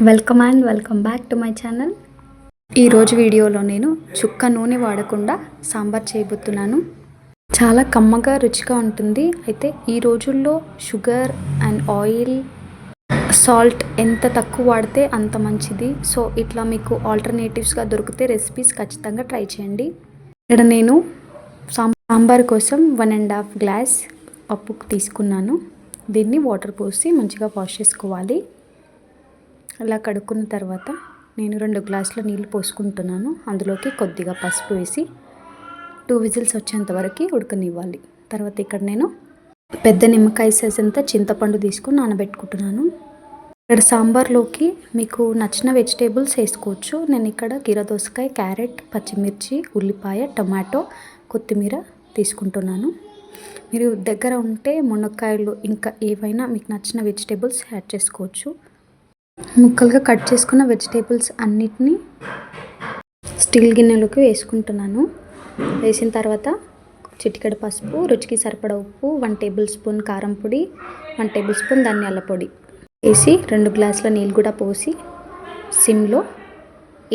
Welcome back to my channel. ఈరోజు వీడియోలో నేను చుక్క నూనె వాడకుండా సాంబార్ చేయబోతున్నాను. చాలా కమ్మగా రుచిగా ఉంటుంది. అయితే ఈ రోజుల్లో షుగర్ అండ్ ఆయిల్, సాల్ట్ ఎంత తక్కువ వాడితే అంత మంచిది. సో ఇట్లా మీకు ఆల్టర్నేటివ్స్గా దొరికితే రెసిపీస్ ఖచ్చితంగా ట్రై చేయండి. ఇక్కడ నేను సాంబార్ కోసం 1.5 గ్లాస్ పప్పు తీసుకున్నాను. దీన్ని వాటర్ పోసి మంచిగా వాష్ చేసుకోవాలి. అలా కడుక్కున్న తర్వాత నేను 2 గ్లాసుల నీళ్ళు పోసుకుంటున్నాను. అందులోకి కొద్దిగా పసుపు వేసి 2 విజిల్స్ వచ్చేంత వరకు ఉడకనివ్వాలి. తర్వాత ఇక్కడ నేను పెద్ద నిమ్మకాయ సైజ్ అంతా చింతపండు తీసుకొని నానబెట్టుకుంటున్నాను. ఇక్కడ సాంబార్లోకి మీకు నచ్చిన వెజిటేబుల్స్ వేసుకోవచ్చు. నేను ఇక్కడ కీరదోసకాయ, క్యారెట్, పచ్చిమిర్చి, ఉల్లిపాయ, టమాటో, కొత్తిమీర తీసుకుంటున్నాను. మీరు దగ్గర ఉంటే మునక్కాయలు ఇంకా ఏవైనా మీకు నచ్చిన వెజిటేబుల్స్ యాడ్ చేసుకోవచ్చు. ముక్కలుగా కట్ చేసుకున్న వెజిటేబుల్స్ అన్నిటినీ స్టీల్ గిన్నెలోకి వేసుకుంటున్నాను. వేసిన తర్వాత చిటికెడు పసుపు, రుచికి సరిపడా ఉప్పు, 1 టేబుల్ స్పూన్ కారం పొడి, 1 టేబుల్ స్పూన్ ధనియాల పొడి వేసి 2 గ్లాసుల నీళ్ళు కూడా పోసి సిమ్లో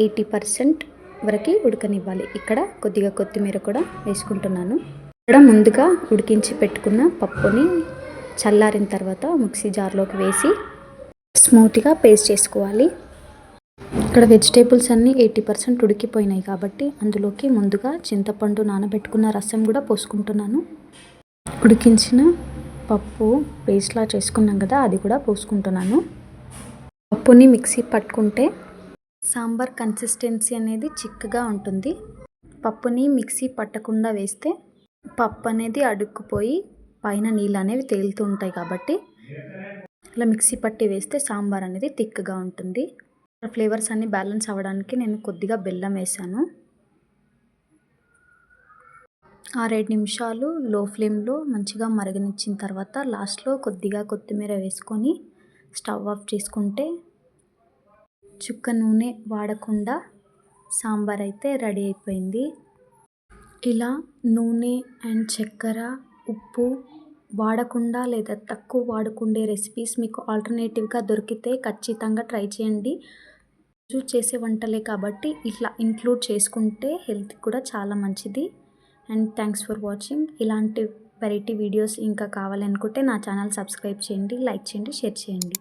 80% వరకు ఉడకనివ్వాలి. ఇక్కడ కొద్దిగా కొత్తిమీర కూడా వేసుకుంటున్నాను. ఇక్కడ ముందుగా ఉడికించి పెట్టుకున్న పప్పుని చల్లారిన తర్వాత మిక్సీ జార్లోకి వేసి స్మూత్గా పేస్ట్ చేసుకోవాలి. ఇక్కడ వెజిటేబుల్స్ అన్నీ 80% ఉడికిపోయినాయి కాబట్టి అందులోకి ముందుగా చింతపండు నానబెట్టుకున్న రసం కూడా పోసుకుంటున్నాను. ఉడికించిన పప్పు పేస్ట్లా చేసుకున్నాం కదా, అది కూడా పోసుకుంటున్నాను. పప్పుని మిక్సీ పట్టుకుంటే సాంబార్ కన్సిస్టెన్సీ అనేది చిక్కగా ఉంటుంది. పప్పుని మిక్సీ పట్టకుండా వేస్తే పప్పు అనేది అడుక్కుపోయి పైన నీళ్ళు అనేవి తేలుతూ ఉంటాయి కాబట్టి ఇలా మిక్సీ పట్టి వేస్తే సాంబార్ అనేది థిక్గా ఉంటుంది. ఫ్లేవర్స్ అన్నీ బ్యాలెన్స్ అవ్వడానికి నేను కొద్దిగా బెల్లం వేసాను. 6-7 నిమిషాలు లో ఫ్లేమ్లో మంచిగా మరగనిచ్చిన తర్వాత లాస్ట్లో కొద్దిగా కొత్తిమీర వేసుకొని స్టవ్ ఆఫ్ చేసుకుంటే చుక్క నూనె వాడకుండా సాంబార్ అయితే రెడీ అయిపోయింది. ఇలా నూనె అండ్ చక్కెర, ఉప్పు వాడకుండా లేదా తక్కువ వాడుకుండే రెసిపీస్ మీకు ఆల్టర్నేటివ్గా దొరికితే ఖచ్చితంగా ట్రై చేయండి. రోజు చేసే వంటలే కాబట్టి ఇట్లా ఇంక్లూడ్ చేసుకుంటే హెల్త్ కూడా చాలా మంచిది. And thanks for watching. ఇలాంటి వెరైటీ వీడియోస్ ఇంకా కావాలనుకుంటే నా ఛానల్ సబ్స్క్రైబ్ చేయండి, లైక్ చేయండి, షేర్ చేయండి.